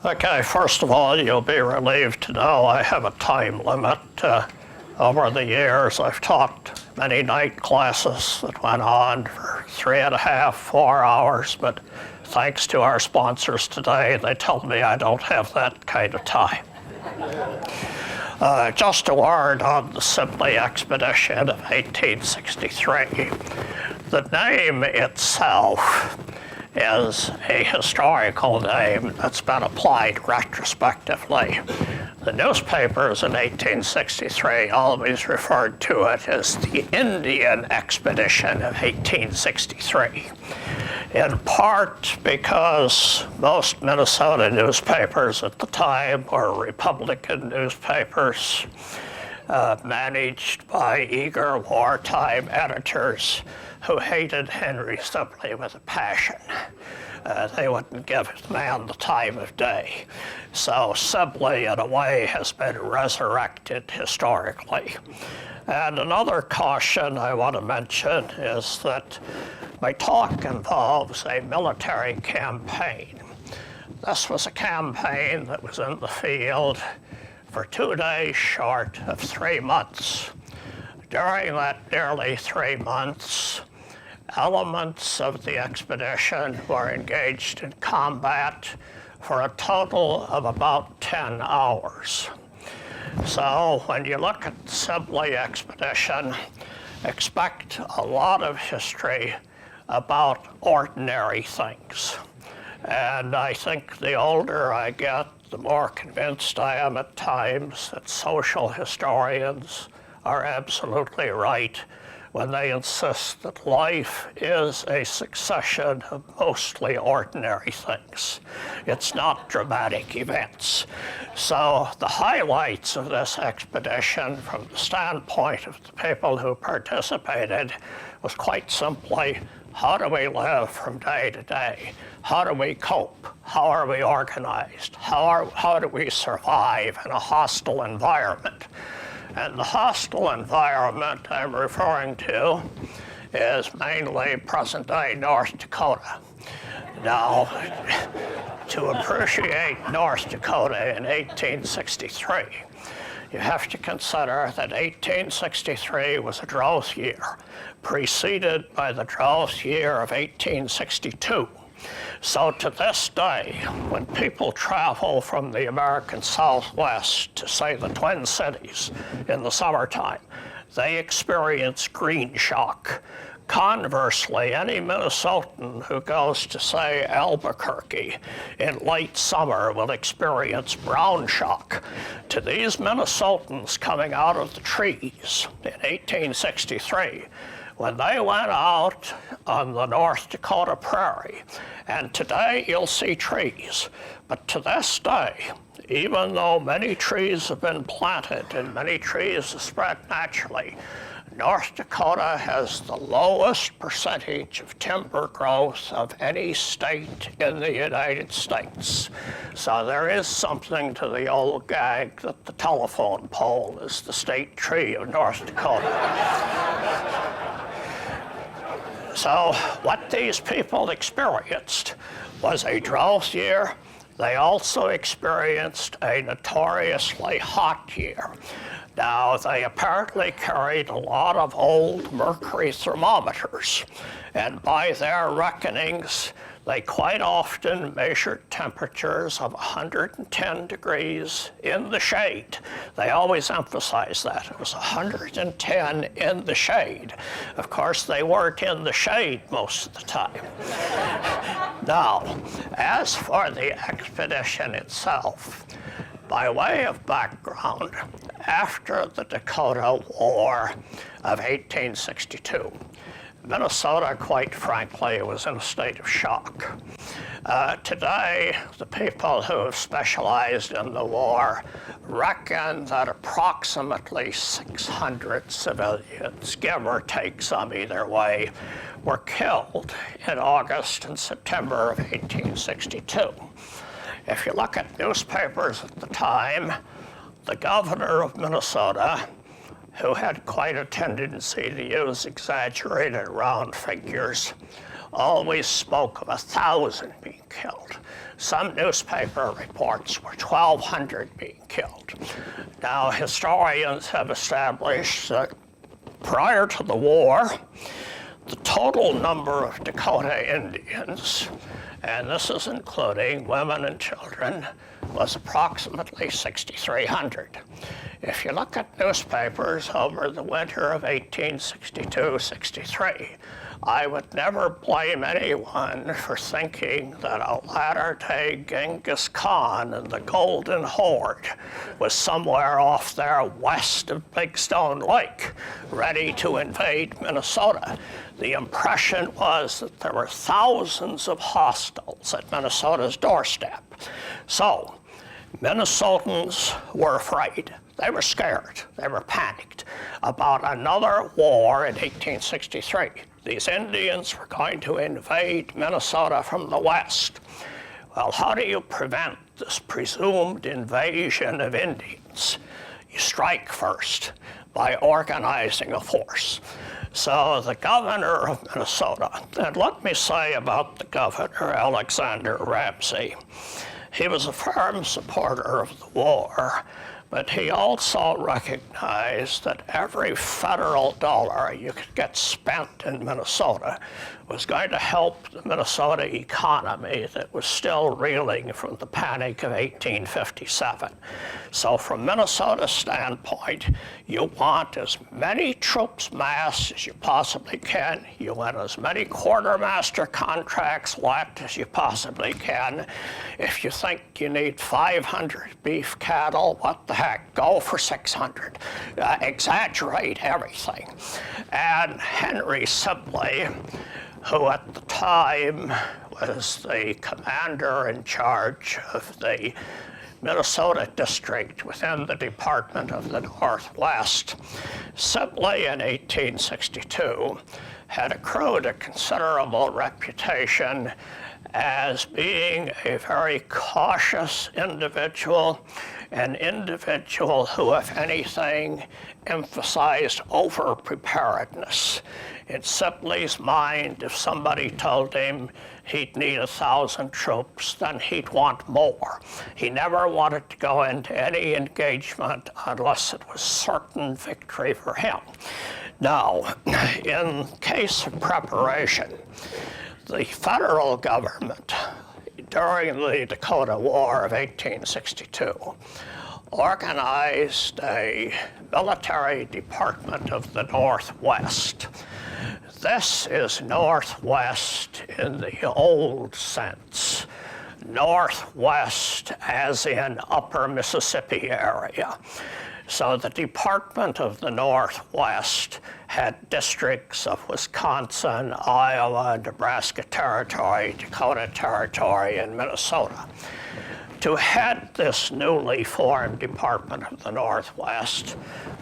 Okay, first of all, you'll be relieved to know I have a time limit. Over the years, I've taught many night classes that went on for 3.5, 4 hours, but thanks to our sponsors today, they tell me I don't have that kind of time. Just a word on the Sibley expedition of 1863. The name itself is a historical name that's been applied retrospectively. The newspapers in 1863 always referred to it as the Indian Expedition of 1863, in part because most Minnesota newspapers at the time were Republican newspapers managed by eager wartime editors who hated Henry Sibley with a passion. They wouldn't give the man the time of day. So Sibley, in a way, has been resurrected historically. And another caution I want to mention is that my talk involves a military campaign. This was a campaign that was in the field for 2 days short of 3 months. During that nearly 3 months, elements of the expedition were engaged in combat for a total of about 10 hours. So when you look at the Sibley expedition, expect a lot of history about ordinary things. And I think the older I get, the more convinced I am at times that social historians are absolutely right when they insist that life is a succession of mostly ordinary things. It's not dramatic events. So the highlights of this expedition from the standpoint of the people who participated was quite simply, how do we live from day to day? How do we cope? How are we organized? How do we survive in a hostile environment? And the hostile environment I'm referring to is mainly present-day North Dakota. Now, to appreciate North Dakota in 1863, you have to consider that 1863 was a drought year, preceded by the drought year of 1862. So to this day, when people travel from the American Southwest to, say, the Twin Cities in the summertime, they experience green shock. Conversely, any Minnesotan who goes to, say, Albuquerque in late summer will experience brown shock. To these Minnesotans coming out of the trees in 1863, when they went out on the North Dakota prairie, and today you'll see trees, but to this day, even though many trees have been planted and many trees have spread naturally, North Dakota has the lowest percentage of timber growth of any state in the United States. So there is something to the old gag that the telephone pole is the state tree of North Dakota. So what these people experienced was a drought year. They also experienced a notoriously hot year. Now, they apparently carried a lot of old mercury thermometers, and by their reckonings, they quite often measured temperatures of 110 degrees in the shade. They always emphasize that. It was 110 in the shade. Of course, they weren't in the shade most of the time. Now, as for the expedition itself, by way of background, after the Dakota War of 1862, Minnesota, quite frankly, was in a state of shock. Today, the people who have specialized in the war reckon that approximately 600 civilians, give or take some either way, were killed in August and September of 1862. If you look at newspapers at the time, the governor of Minnesota, who had quite a tendency to use exaggerated round figures, always spoke of 1,000 being killed. Some newspaper reports were 1,200 being killed. Now, historians have established that prior to the war, the total number of Dakota Indians, and this is including women and children, was approximately 6,300. If you look at newspapers over the winter of 1862-63, I would never blame anyone for thinking that a latter-day Genghis Khan and the Golden Horde was somewhere off there west of Big Stone Lake, ready to invade Minnesota. The impression was that there were thousands of hostiles at Minnesota's doorstep. So, Minnesotans were afraid. They were scared. They were panicked about another war in 1863. These Indians were going to invade Minnesota from the west. Well, how do you prevent this presumed invasion of Indians? You strike first by organizing a force. So the governor of Minnesota, and let me say about the governor, Alexander Ramsey, he was a firm supporter of the war, but he also recognized that every federal dollar you could get spent in Minnesota was going to help the Minnesota economy that was still reeling from the panic of 1857. So from Minnesota's standpoint, you want as many troops massed as you possibly can. You want as many quartermaster contracts let as you possibly can. If you think you need 500 beef cattle, what the heck, go for 600. Exaggerate everything. And Henry Sibley, who at the time was the commander in charge of the Minnesota district within the Department of the Northwest, Sibley in 1862 had accrued a considerable reputation as being a very cautious individual, an individual who, if anything, emphasized over-preparedness. In Sibley's mind, if somebody told him he'd need 1,000 troops, then he'd want more. He never wanted to go into any engagement unless it was certain victory for him. Now, in case of preparation, the federal government, during the Dakota War of 1862, organized a military department of the Northwest. This is Northwest in the old sense. Northwest as in upper Mississippi area. So the Department of the Northwest had districts of Wisconsin, Iowa, Nebraska Territory, Dakota Territory, and Minnesota. To head this newly formed Department of the Northwest,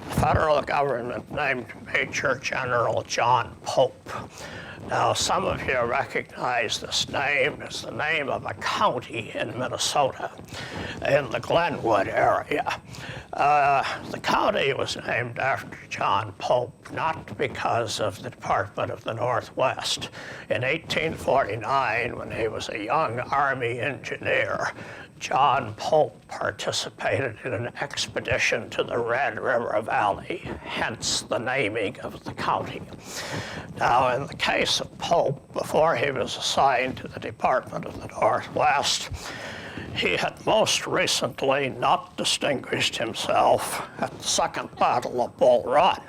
the federal government named Major General John Pope. Now, some of you recognize this name as the name of a county in Minnesota, in the Glenwood area. The county was named after John Pope, not because of the Department of the Northwest. In 1849, when he was a young Army engineer, John Pope participated in an expedition to the Red River Valley, hence the naming of the county. Now, in the case of Pope, before he was assigned to the Department of the Northwest, he had most recently not distinguished himself at the Second Battle of Bull Run.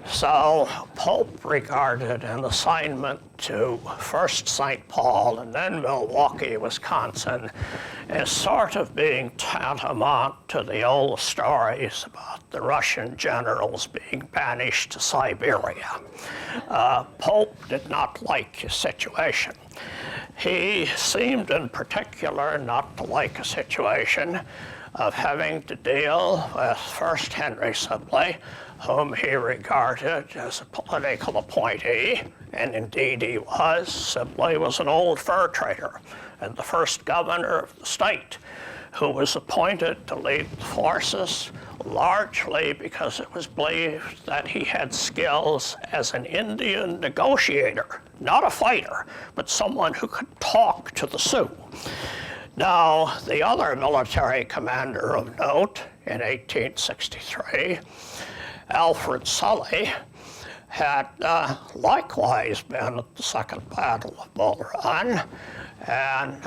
So Pope regarded an assignment to first St. Paul and then Milwaukee, Wisconsin, as sort of being tantamount to the old stories about the Russian generals being banished to Siberia. Pope did not like his situation. He seemed in particular not to like a situation of having to deal with first Henry Sibley, whom he regarded as a political appointee, and indeed he was. Sibley was an old fur trader and the first governor of the state, who was appointed to lead the forces largely because it was believed that he had skills as an Indian negotiator. not a fighter, but someone who could talk to the Sioux. Now, the other military commander of note in 1863, Alfred Sully, had likewise been at the Second Battle of Bull Run, and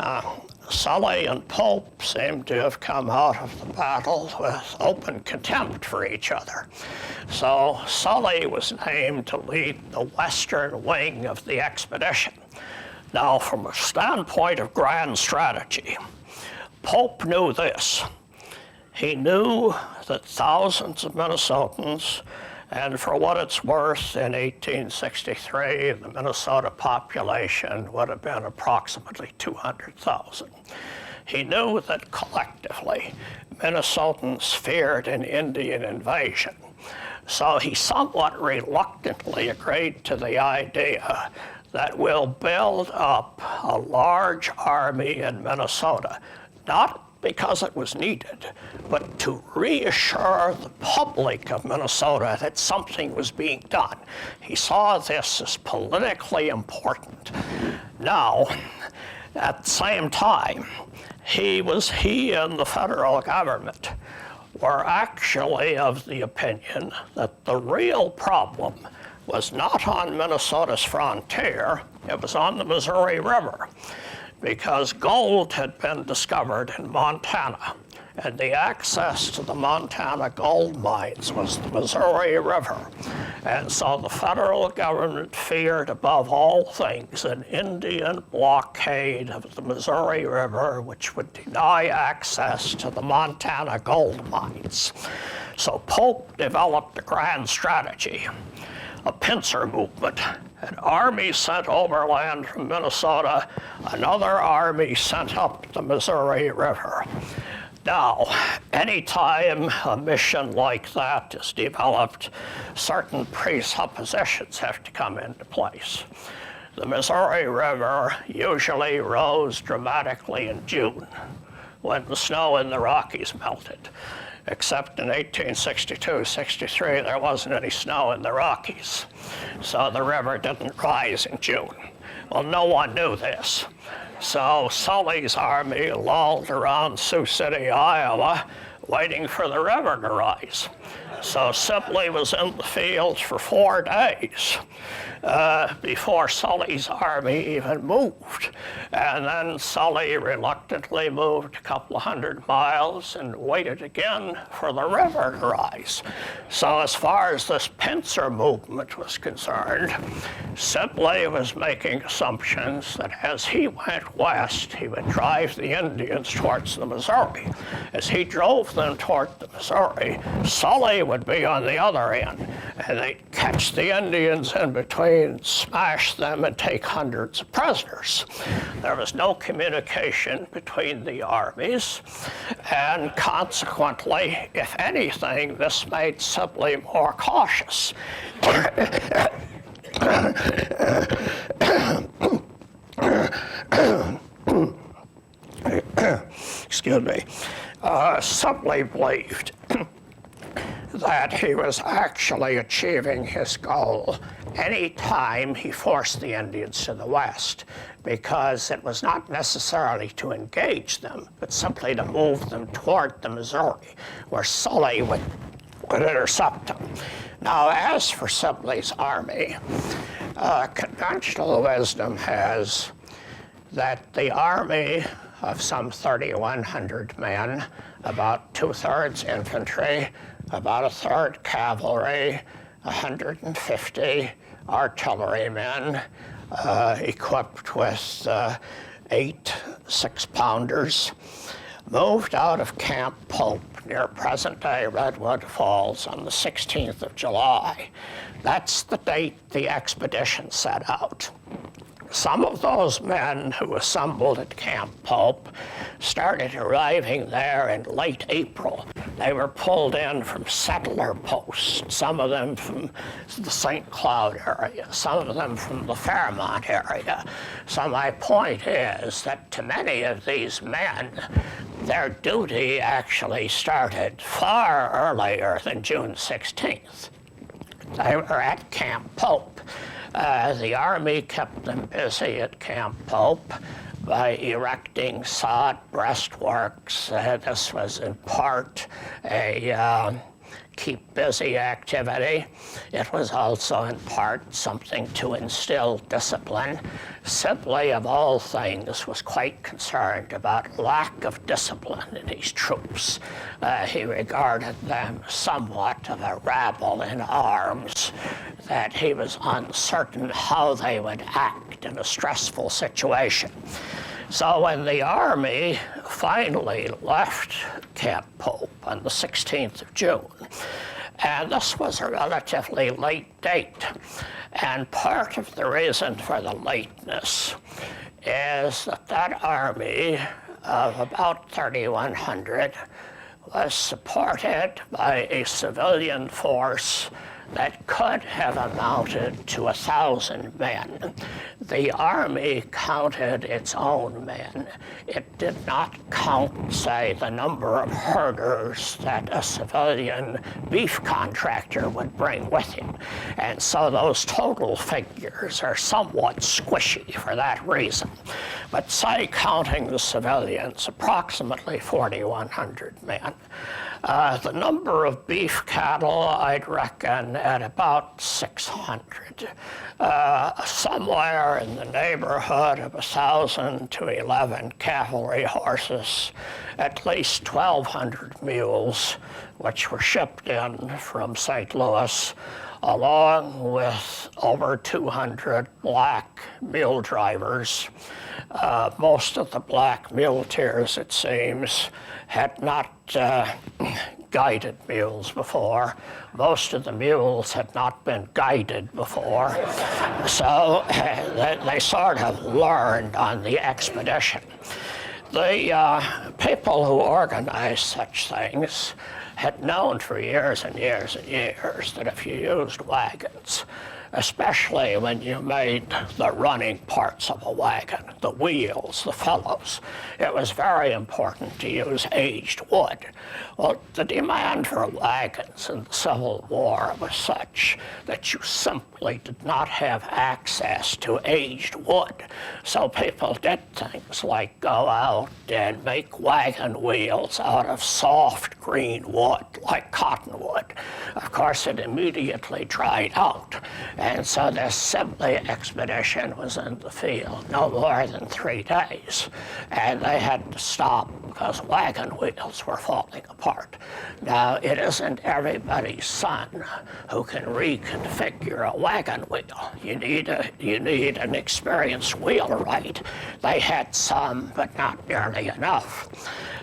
Sully and Pope seemed to have come out of the battle with open contempt for each other. So Sully was named to lead the western wing of the expedition. Now, from a standpoint of grand strategy, Pope knew this. He knew that thousands of Minnesotans, and for what it's worth, in 1863, the Minnesota population would have been approximately 200,000. He knew that collectively, Minnesotans feared an Indian invasion. So he somewhat reluctantly agreed to the idea that we'll build up a large army in Minnesota, not because it was needed, but to reassure the public of Minnesota that something was being done. He saw this as politically important. Now, at the same time, he and the federal government were actually of the opinion that the real problem was not on Minnesota's frontier, it was on the Missouri River, because gold had been discovered in Montana, and the access to the Montana gold mines was the Missouri River. And so the federal government feared above all things an Indian blockade of the Missouri River, which would deny access to the Montana gold mines. So Pope developed a grand strategy, a pincer movement, an army sent overland from Minnesota, another army sent up the Missouri River. Now, anytime a mission like that is developed, certain presuppositions have to come into place. The Missouri River usually rose dramatically in June, when the snow in the Rockies melted. Except in 1862-63, there wasn't any snow in the Rockies, so the river didn't rise in June. Well, no one knew this. So Sully's army lolled around Sioux City, Iowa, waiting for the river to rise. So Sibley was in the field for 4 days before Sully's army even moved. And then Sully reluctantly moved a couple of 100 miles and waited again for the river to rise. So as far as this pincer movement was concerned, Sibley was making assumptions that as he went west, he would drive the Indians towards the Missouri. As he drove them toward the Missouri, Sully would be on the other end, and they'd catch the Indians in between, smash them, and take hundreds of prisoners. There was no communication between the armies, and consequently, if anything, this made Sibley more cautious. Excuse me. Sibley believed that he was actually achieving his goal any time he forced the Indians to the west, because it was not necessarily to engage them, but simply to move them toward the Missouri, where Sully would intercept them. Now, as for Sibley's army, conventional wisdom has that the army of some 3,100 men, about 2/3 infantry, about 1/3 cavalry, 150 artillerymen, equipped with 8 6-pounders, moved out of Camp Pope near present-day Redwood Falls on the 16th of July. That's the date the expedition set out. Some of those men who assembled at Camp Pope started arriving there in late April. They were pulled in from settler posts, some of them from the St. Cloud area, some of them from the Fairmont area. So my point is that to many of these men, their duty actually started far earlier than June 16th. They were at Camp Pope. The Army kept them busy at Camp Pope by erecting sod breastworks. This was in part a keep busy activity. It was also in part something to instill discipline. Sibley, of all things, was quite concerned about lack of discipline in these troops. He regarded them somewhat of a rabble in arms, that he was uncertain how they would act in a stressful situation. So when the Army finally left Camp Pope on the 16th of June, and this was a relatively late date, and part of the reason for the lateness is that that army of about 3,100 was supported by a civilian force that could have amounted to 1,000 men. The Army counted its own men. It did not count, say, the number of herders that a civilian beef contractor would bring with him. And so those total figures are somewhat squishy for that reason. But say, counting the civilians, approximately 4,100 men. The number of beef cattle, I'd reckon, at about 600. Somewhere in the neighborhood of 1,000 to 11 cavalry horses, at least 1,200 mules, which were shipped in from St. Louis, along with over 200 black mule drivers. Most of the black muleteers, it seems, had not guided mules before. Most of the mules had not been guided before. So they sort of learned on the expedition. The people who organized such things had known for years and years and years that if you used wagons, especially when you made the running parts of a wagon, the wheels, the felloes, it was very important to use aged wood. Well, the demand for wagons in the Civil War was such that you simply did not have access to aged wood. So people did things like go out and make wagon wheels out of soft green wood, like cottonwood. Of course, it immediately dried out. And so this Sibley expedition was in the field no more than 3 days. And they had to stop because wagon wheels were falling apart. Now, it isn't everybody's son who can reconfigure a wagon wheel. You need an experienced wheelwright. They had some, but not nearly enough.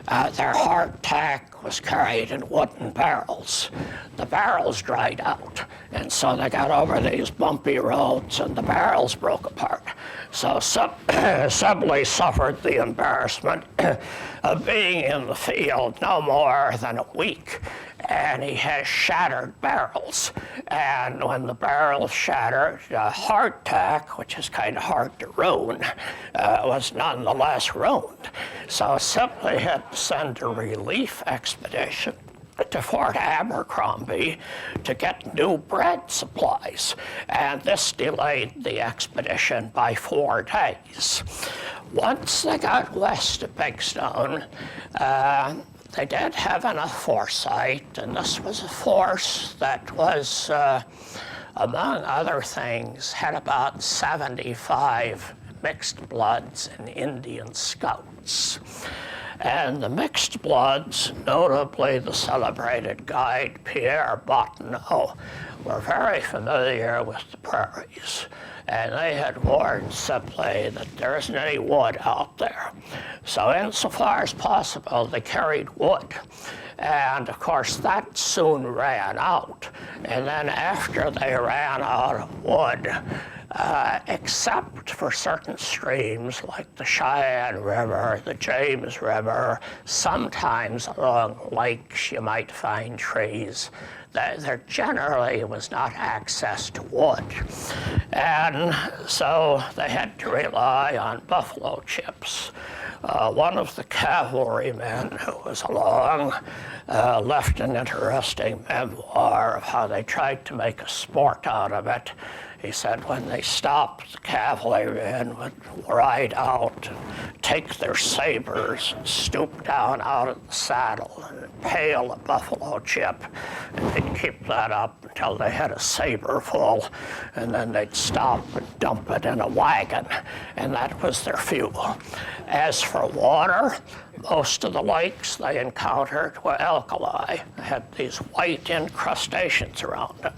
Their hardtack was carried in wooden barrels. The barrels dried out, and so they got over these bumpy roads and the barrels broke apart. So Sibley suffered the embarrassment of being in the field no more than a week, and he has shattered barrels. And when the barrels shattered, hardtack, which is kind of hard to ruin, was nonetheless ruined. So Sibley had to send a relief expedition to Fort Abercrombie to get new bread supplies, and this delayed the expedition by 4 days. Once they got west of Big Stone, they did have enough foresight, and this was a force that was, among other things, had about 75 mixed bloods and Indian scouts. And the mixed bloods, notably the celebrated guide Pierre Bottineau, were very familiar with the prairies. And they had warned Sibley that there isn't any wood out there. So insofar as possible, they carried wood. And of course, that soon ran out. And then after they ran out of wood, except for certain streams like the Cheyenne River, the James River, sometimes along lakes you might find trees. There generally was not access to wood. And so they had to rely on buffalo chips. One of the cavalrymen who was along left an interesting memoir of how they tried to make a sport out of it. He said when they stopped, the cavalrymen would ride out and take their sabers and stoop down out of the saddle and impale a buffalo chip. And they'd keep that up until they had a saber full, and then they'd stop and dump it in a wagon, and that was their fuel. As for water, most of the lakes they encountered were alkali. They had these white incrustations around them,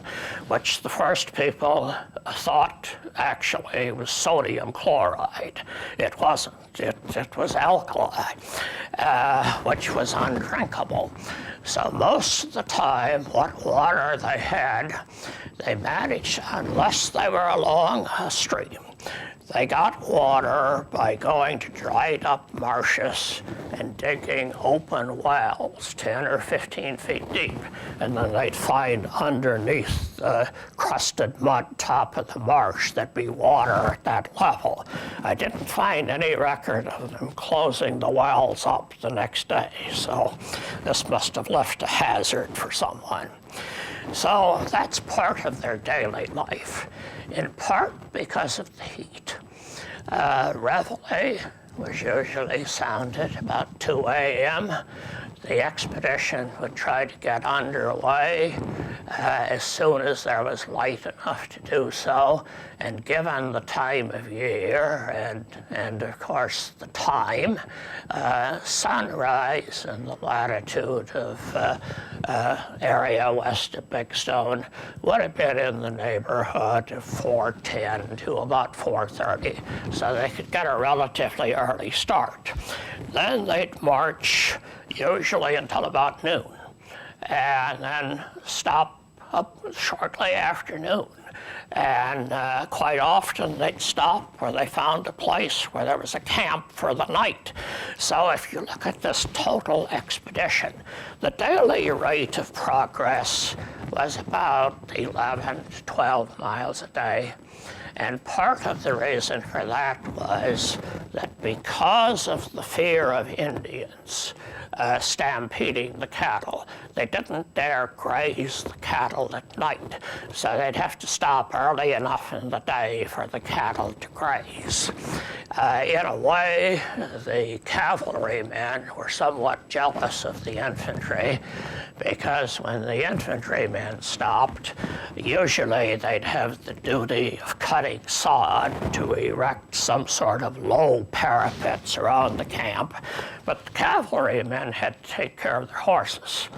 which the first people thought actually was sodium chloride. It wasn't. It was alkali, which was undrinkable. So most of the time, what water they had, they managed, unless they were along a stream, they got water by going to dried up marshes and digging open wells 10 or 15 feet deep. And then they'd find underneath the crusted mud top of the marsh there'd be water at that level. I didn't find any record of them closing the wells up the next day, so this must have left a hazard for someone. So that's part of their daily life, in part because of the heat. Reveille was usually sounded about 2 a.m. The expedition would try to get underway as soon as there was light enough to do so. And given the time of year and of course the time, sunrise in the latitude of area west of Big Stone would have been in the neighborhood of 4:10 to about 4:30, so they could get a relatively early start. Then they'd march usually until about noon, and then stop up shortly after noon. And quite often they'd stop where they found a place where there was a camp for the night. So if you look at this total expedition, the daily rate of progress was about 11 to 12 miles a day. And part of the reason for that was that because of the fear of Indians stampeding the cattle, they didn't dare graze the cattle at night. So they'd have to stop early enough in the day for the cattle to graze. In a way, the cavalrymen were somewhat jealous of the infantry, because when the infantrymen stopped, usually they'd have the duty of cutting sod to erect some sort of low parapets around the camp, but the cavalrymen had to take care of their horses.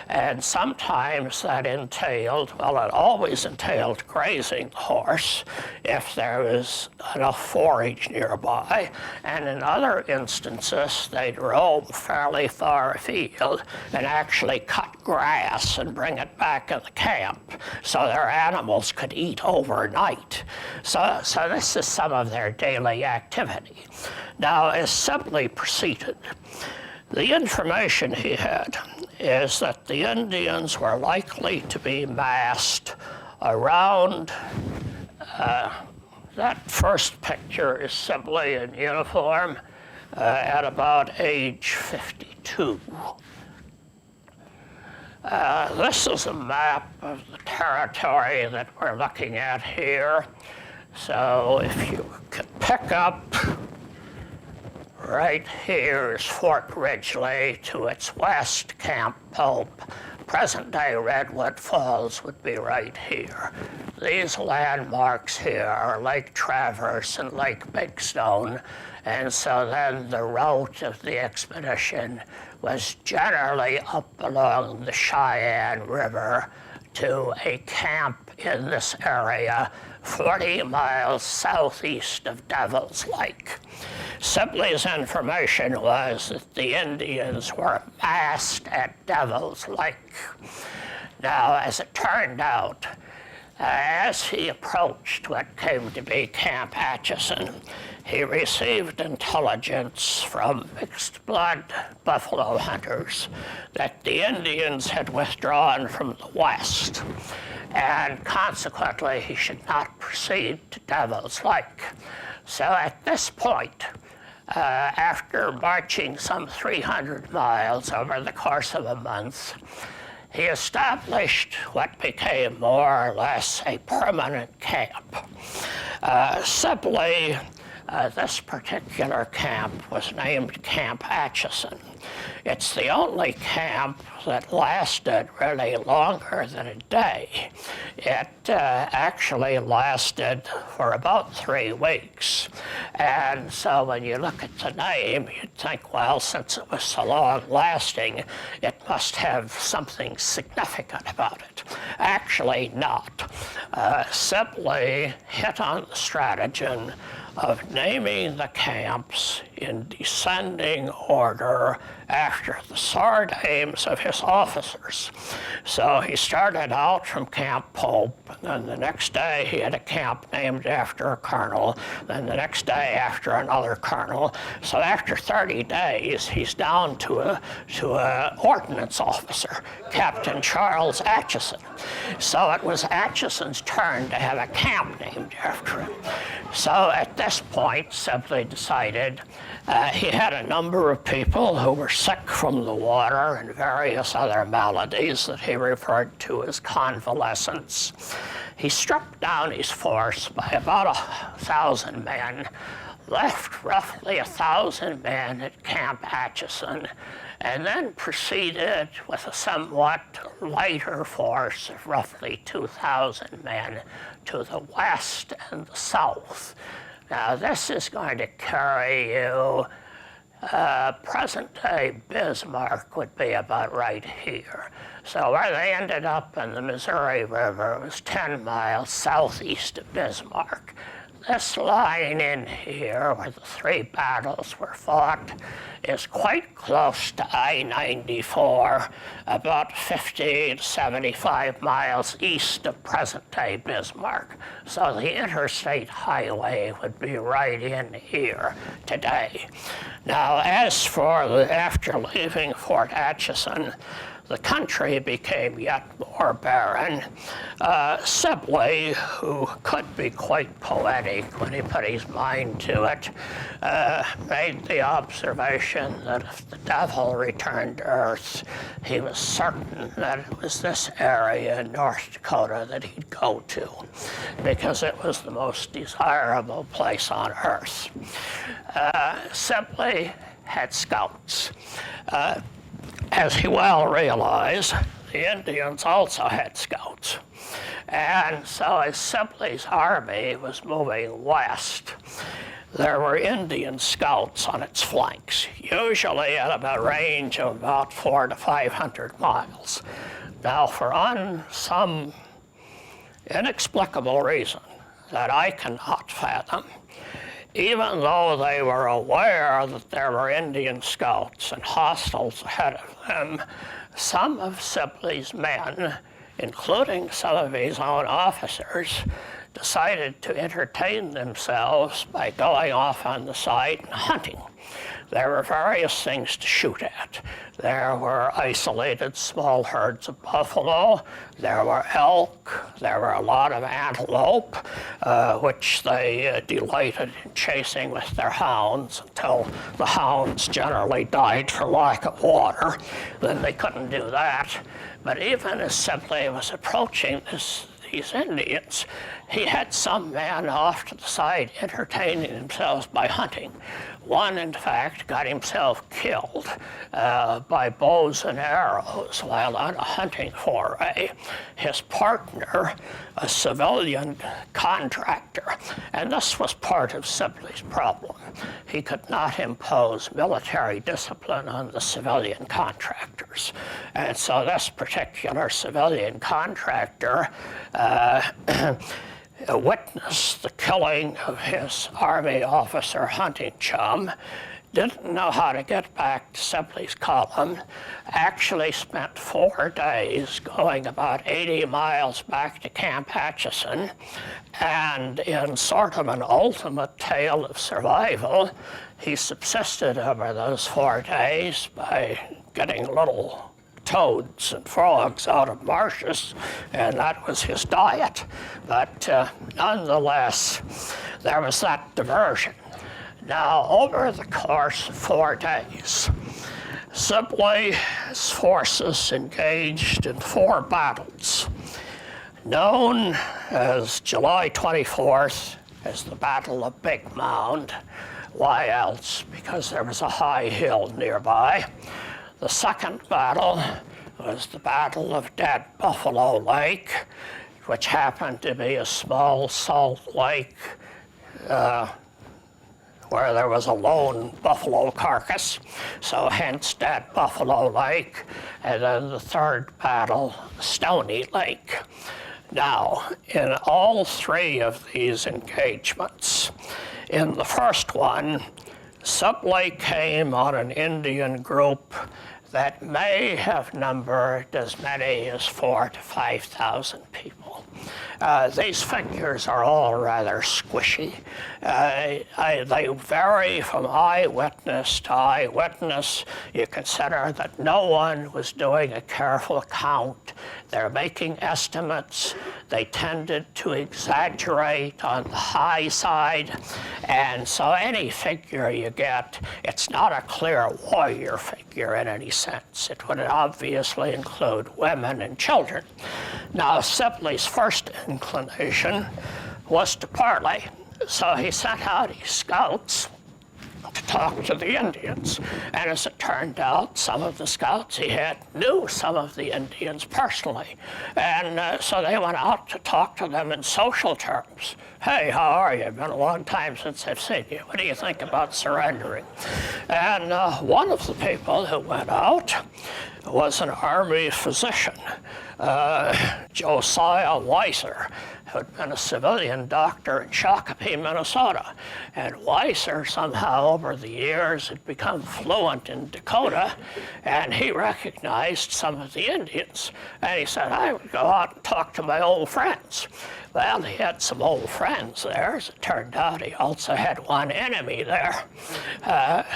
And sometimes that entailed, well, it always entailed grazing the horse if there was enough forage nearby. And in other instances, they'd roam fairly far afield and actually cut grass and bring it back in the camp so their animals could eat overnight. So this is some of their daily activity. Now, as Sibley proceeded, the information he had is that the Indians were likely to be massed around, that first picture is Sibley in uniform at about age 52. This is a map of the territory that we're looking at here. So if you could pick up, right here is Fort Ridgely, to its west, Camp Pope. Present-day Redwood Falls would be right here. These landmarks here are Lake Traverse and Lake Big Stone, and so then the route of the expedition was generally up along the Cheyenne River to a camp in this area 40 miles southeast of Devil's Lake. Sibley's information was that the Indians were massed at Devil's Lake. Now, as it turned out, as he approached what came to be Camp Atchison, he received intelligence from mixed blood buffalo hunters that the Indians had withdrawn from the west, and consequently he should not proceed to Devil's Lake. So at this point, after marching some 300 miles over the course of a month, he established what became more or less a permanent camp. Sibley, this particular camp was named Camp Atchison. It's the only camp that lasted really longer than a day. It actually lasted for about 3 weeks. And so when you look at the name, you'd think, well, since it was so long lasting, it must have something significant about it. Actually not. Sibley hit on the stratagem of naming the camps in descending order after the surnames of his officers. So he started out from Camp Pope, and then the next day he had a camp named after a colonel, then the next day after another colonel. So after 30 days, he's down to a ordnance officer, Captain Charles Atchison. So it was Atchison's turn to have a camp named after him. So at this point, Sibley decided he had a number of people who were sick from the water and various other maladies that he referred to as convalescents. He struck down his force by about 1,000 men, left roughly 1,000 men at Camp Atchison, and then proceeded with a somewhat lighter force of roughly 2,000 men to the west and the south. Now, this is going to carry you, present-day Bismarck would be about right here. So where they ended up in the Missouri River was 10 miles southeast of Bismarck. This line in here, where the 3 battles were fought, is quite close to I-94, about 50 to 75 miles east of present-day Bismarck. So the interstate highway would be right in here today. Now, as for after leaving Fort Atchison, the country became yet more barren. Sibley, who could be quite poetic when he put his mind to it, made the observation that if the devil returned to Earth, he was certain that it was this area in North Dakota that he'd go to, because it was the most desirable place on Earth. Sibley had scouts. As he well realized, the Indians also had scouts. And so as Sibley's army was moving west, there were Indian scouts on its flanks, usually at about a range of about 400 to 500 miles. Now, for some inexplicable reason that I cannot fathom, even though they were aware that there were Indian scouts and hostiles ahead of them, some of Sibley's men, including some of his own officers, decided to entertain themselves by going off on the side and hunting. There were various things to shoot at. There were isolated small herds of buffalo, there were elk, there were a lot of antelope, which they delighted in chasing with their hounds until the hounds generally died for lack of water. Then they couldn't do that. But even as Sibley was approaching these Indians, he had some men off to the side entertaining themselves by hunting. One, in fact, got himself killed by bows and arrows while on a hunting foray. His partner, a civilian contractor, and this was part of Sibley's problem. He could not impose military discipline on the civilian contractors. And so this particular civilian contractor witnessed the killing of his army officer hunting chum, didn't know how to get back to Sibley's column, actually spent 4 days going about 80 miles back to Camp Atchison, and in sort of an ultimate tale of survival, he subsisted over those 4 days by getting little toads and frogs out of marshes, and that was his diet. But nonetheless, there was that diversion. Now, over the course of 4 days, Sibley's forces engaged in 4 battles, known as July 24th as the Battle of Big Mound. Why else? Because there was a high hill nearby. The second battle was the Battle of Dead Buffalo Lake, which happened to be a small salt lake where there was a lone buffalo carcass, so hence Dead Buffalo Lake. And then the third battle, Stony Lake. Now, in all 3 of these engagements, in the first one, Sibley came on an Indian group that may have numbered as many as 4,000 to 5,000 people. These figures are all rather squishy. They vary from eyewitness to eyewitness. You consider that no one was doing a careful count. They're making estimates. They tended to exaggerate on the high side. And so any figure you get, it's not a clear warrior figure in any sense. It would obviously include women and children. Now, Sibley's first inclination was to parley. So he sent out his scouts to talk to the Indians. And as it turned out, some of the scouts he had knew some of the Indians personally. And so they went out to talk to them in social terms. Hey, how are you? It's been a long time since I've seen you. What do you think about surrendering? And one of the people who went out was an Army physician, Josiah Weiser, who'd been a civilian doctor in Shakopee, Minnesota. And Weiser somehow over the years had become fluent in Dakota, and he recognized some of the Indians. And he said, I would go out and talk to my old friends. Well, he had some old friends there. As it turned out, he also had one enemy there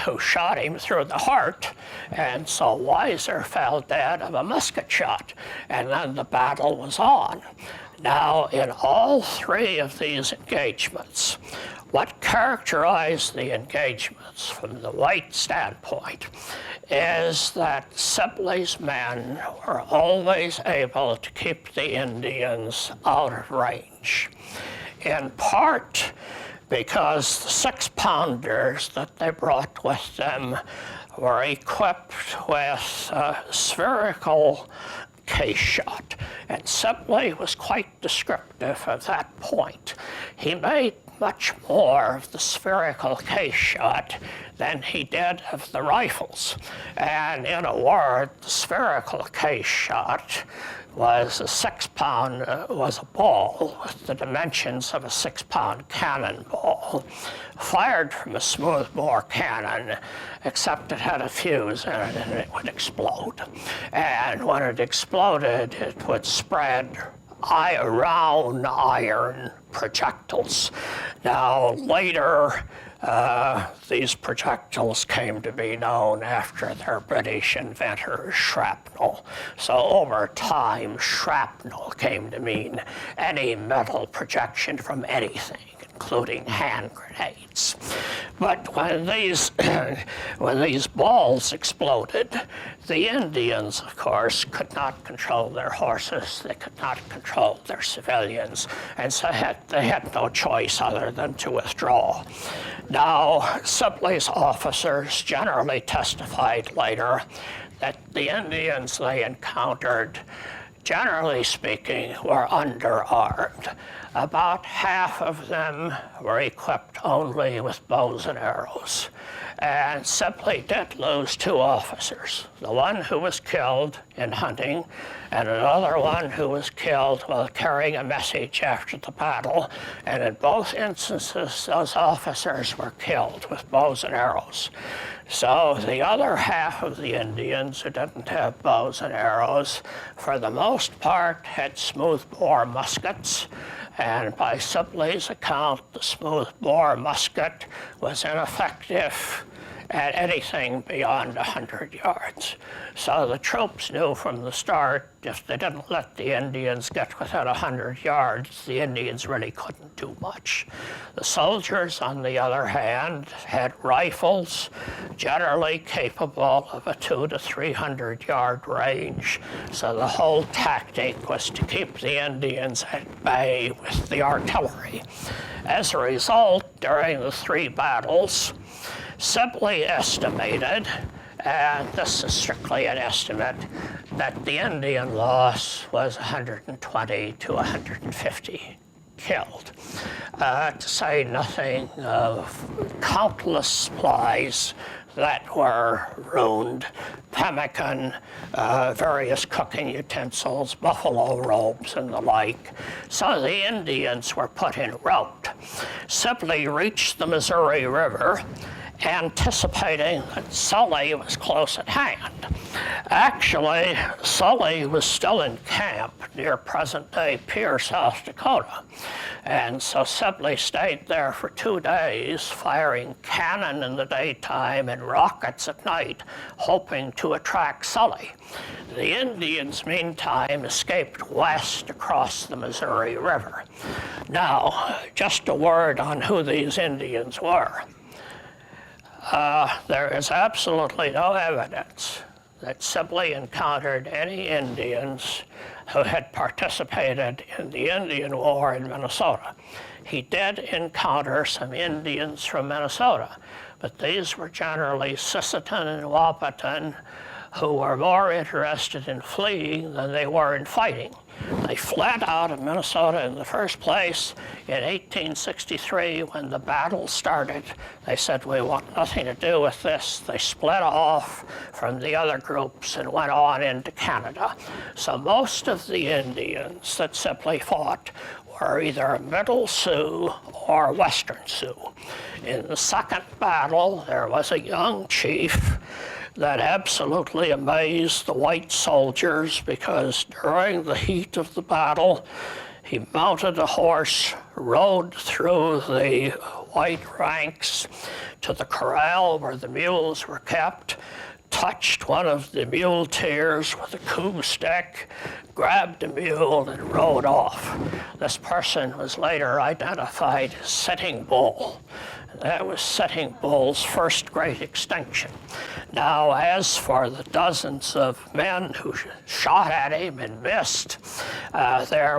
who shot him through the heart. And so Weiser fell dead of a musket shot. And then the battle was on. Now, in all 3 of these engagements, what characterized the engagements from the white standpoint is that Sibley's men were always able to keep the Indians out of range, in part because the 6-pounders that they brought with them were equipped with spherical case shot. And Sibley was quite descriptive of that point. He made much more of the spherical case shot than he did of the rifles. And in a word, the spherical case shot was a 6-pound, was a ball with the dimensions of a 6-pound cannonball, fired from a smoothbore cannon, except it had a fuse in it and it would explode. And when it exploded, it would spread round iron projectiles. Now, later, these projectiles came to be known after their British inventor, shrapnel. So over time, shrapnel came to mean any metal projection from anything, including hand grenades. But when these balls exploded, the Indians, of course, could not control their horses. They could not control their civilians, and so they had no choice other than to withdraw. Now, Sibley's officers generally testified later that the Indians they encountered, generally speaking, were underarmed. About half of them were equipped only with bows and arrows. And Sibley did lose 2 officers, the one who was killed in hunting and another one who was killed while carrying a message after the battle. And in both instances, those officers were killed with bows and arrows. So the other half of the Indians who didn't have bows and arrows, for the most part, had smoothbore muskets. And by Sibley's account, the smoothbore musket was ineffective at anything beyond 100 yards. So the troops knew from the start, if they didn't let the Indians get within 100 yards, the Indians really couldn't do much. The soldiers, on the other hand, had rifles generally capable of a 200 to 300 yard range. So the whole tactic was to keep the Indians at bay with the artillery. As a result, during the 3 battles, Sibley estimated, and this is strictly an estimate, that the Indian loss was 120 to 150 killed, to say nothing of countless supplies that were ruined, pemmican, various cooking utensils, buffalo robes, and the like. So the Indians were put in rout. Sibley reached the Missouri River, anticipating that Sully was close at hand. Actually, Sully was still in camp near present-day Pierce, South Dakota. And so Sibley stayed there for 2 days, firing cannon in the daytime and rockets at night, hoping to attract Sully. The Indians, meantime, escaped west across the Missouri River. Now, just a word on who these Indians were. There is absolutely no evidence that Sibley encountered any Indians who had participated in the Indian War in Minnesota. He did encounter some Indians from Minnesota, but these were generally Sisseton and Wahpeton, who were more interested in fleeing than they were in fighting. They fled out of Minnesota in the first place. In 1863, when the battle started, they said, "We want nothing to do with this." They split off from the other groups and went on into Canada. So most of the Indians that Sibley fought were either Middle Sioux or Western Sioux. In the second battle, there was a young chief that absolutely amazed the white soldiers, because during the heat of the battle, he mounted a horse, rode through the white ranks to the corral where the mules were kept, touched one of the muleteers with a coup stick, grabbed a mule, and rode off. This person was later identified as Sitting Bull. That was Sitting Bull's first great extinction. Now, as for the dozens of men who shot at him and missed, there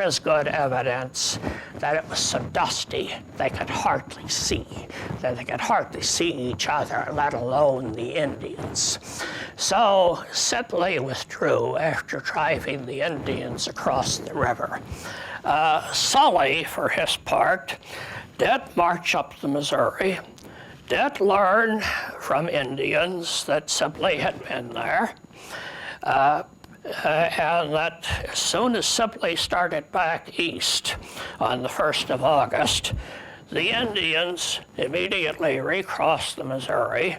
is good evidence that it was so dusty they could hardly see, that they could hardly see each other, let alone the Indians. So Sibley withdrew after driving the Indians across the river. Sully, for his part, did march up the Missouri, did learn from Indians that Sibley had been there, and that as soon as Sibley started back east on the 1st of August, the Indians immediately recrossed the Missouri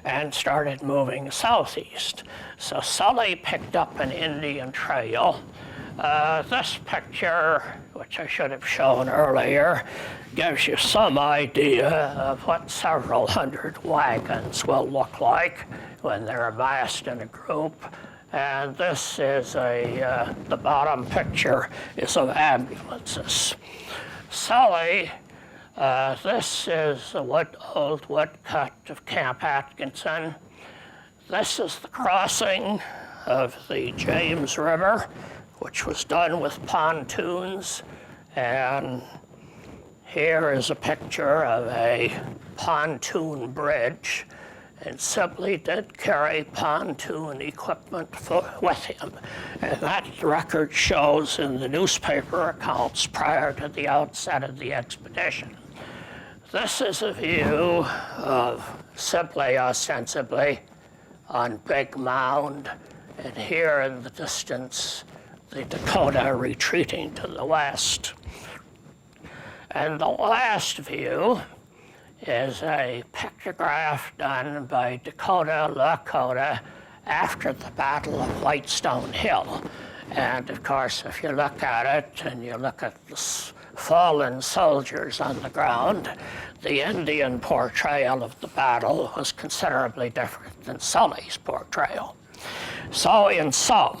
and started moving southeast. So Sully picked up an Indian trail. This picture, which I should have shown earlier, gives you some idea of what several hundred wagons will look like when they're amassed in a group. And this is the bottom picture is of ambulances. Sully, this is the old woodcut of Camp Atkinson. This is the crossing of the James River, which was done with pontoons. And here is a picture of a pontoon bridge. And Sibley did carry pontoon equipment with him. And that record shows in the newspaper accounts prior to the outset of the expedition. This is a view of Sibley, ostensibly, on Big Mound. And here in the distance, the Dakota retreating to the west. And the last view is a pictograph done by Dakota Lakota after the Battle of Whitestone Hill. And of course, if you look at it and you look at the fallen soldiers on the ground, the Indian portrayal of the battle was considerably different than Sully's portrayal. So in sum,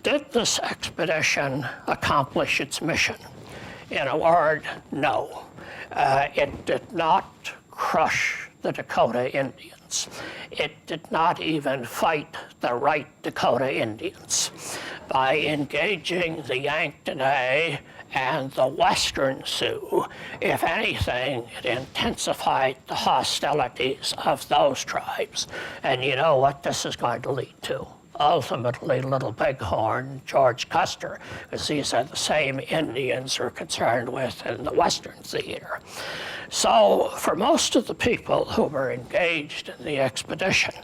did this expedition accomplish its mission? In a word, no. It did not crush the Dakota Indians. It did not even fight the right Dakota Indians. By engaging the Yanktonais and the Western Sioux, if anything, it intensified the hostilities of those tribes. And you know what this is going to lead to? Ultimately, Little Bighorn, George Custer, because these are the same Indians we're concerned with in the Western theater. So for most of the people who were engaged in the expedition,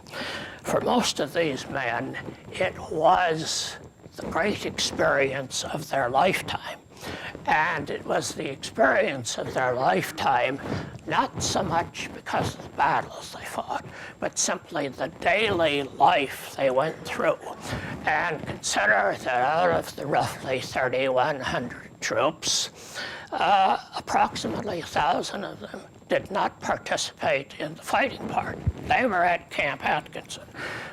for most of these men, it was the great experience of their lifetime. And it was the experience of their lifetime, not so much because of the battles they fought, but simply the daily life they went through. And consider that out of the roughly 3,100 troops, approximately 1,000 of them did not participate in the fighting part. They were at Camp Atkinson.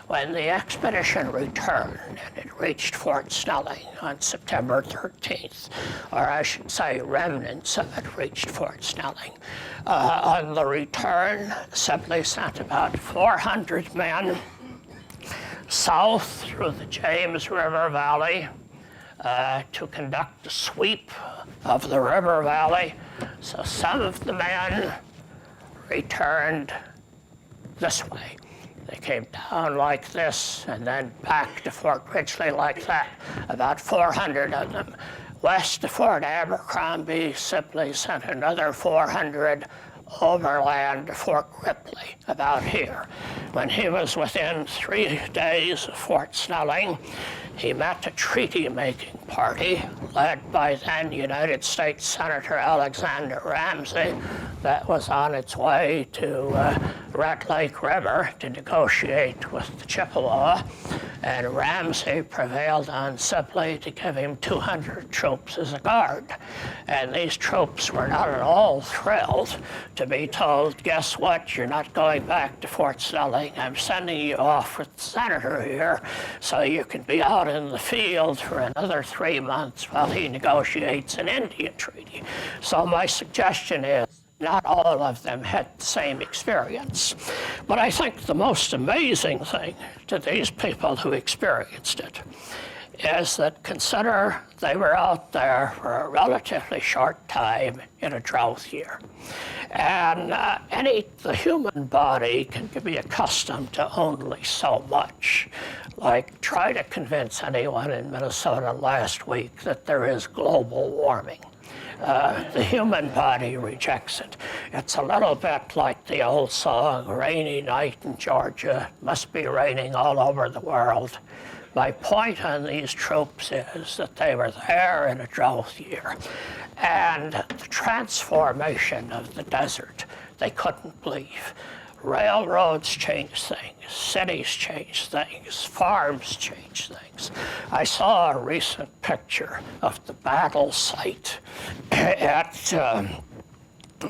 When the expedition returned and it reached Fort Snelling on September 13th, or I should say remnants of it reached Fort Snelling. On the return, Sibley sent about 400 men south through the James River Valley to conduct a sweep of the river valley. So some of the men returned this way. They came down like this and then back to Fort Ridgely like that, about 400 of them. West of Fort Abercrombie, Sibley sent another 400 overland to Fort Ripley, about here. When he was within 3 days of Fort Snelling, he met a treaty-making party led by then United States Senator Alexander Ramsey that was on its way to Red Lake River to negotiate with the Chippewa. And Ramsey prevailed on Sibley to give him 200 troops as a guard. And these troops were not at all thrilled to be told, guess what, you're not going back to Fort Snelling. I'm sending you off with the senator here so you can be out in the field for another 3 months while he negotiates an Indian treaty. So my suggestion is, not all of them had the same experience. But I think the most amazing thing to these people who experienced it is that consider they were out there for a relatively short time in a drought year. And the human body can be accustomed to only so much. Like, try to convince anyone in Minnesota last week that there is global warming. The human body rejects it. It's a little bit like the old song, Rainy Night in Georgia, must be raining all over the world. My point on these troops is that they were there in a drought year, and the transformation of the desert, they couldn't believe. Railroads change things, cities change things, farms change things. I saw a recent picture of the battle site at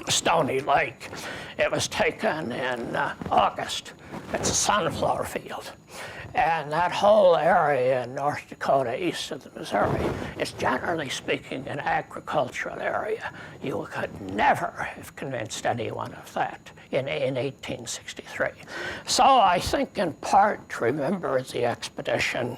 Stony Lake. It was taken in August. It's a sunflower field. And that whole area in North Dakota, east of the Missouri, is generally speaking an agricultural area. You could never have convinced anyone of that in 1863. So I think in part remember the expedition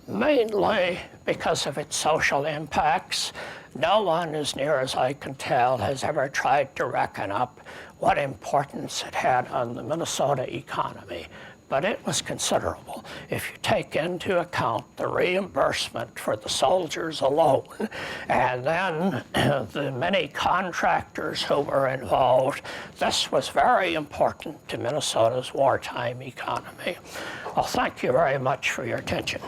mainly because of its social impacts. No one, as near as I can tell, has ever tried to reckon up what importance it had on the Minnesota economy. But it was considerable. If you take into account the reimbursement for the soldiers alone, and then the many contractors who were involved, this was very important to Minnesota's wartime economy. Well, thank you very much for your attention.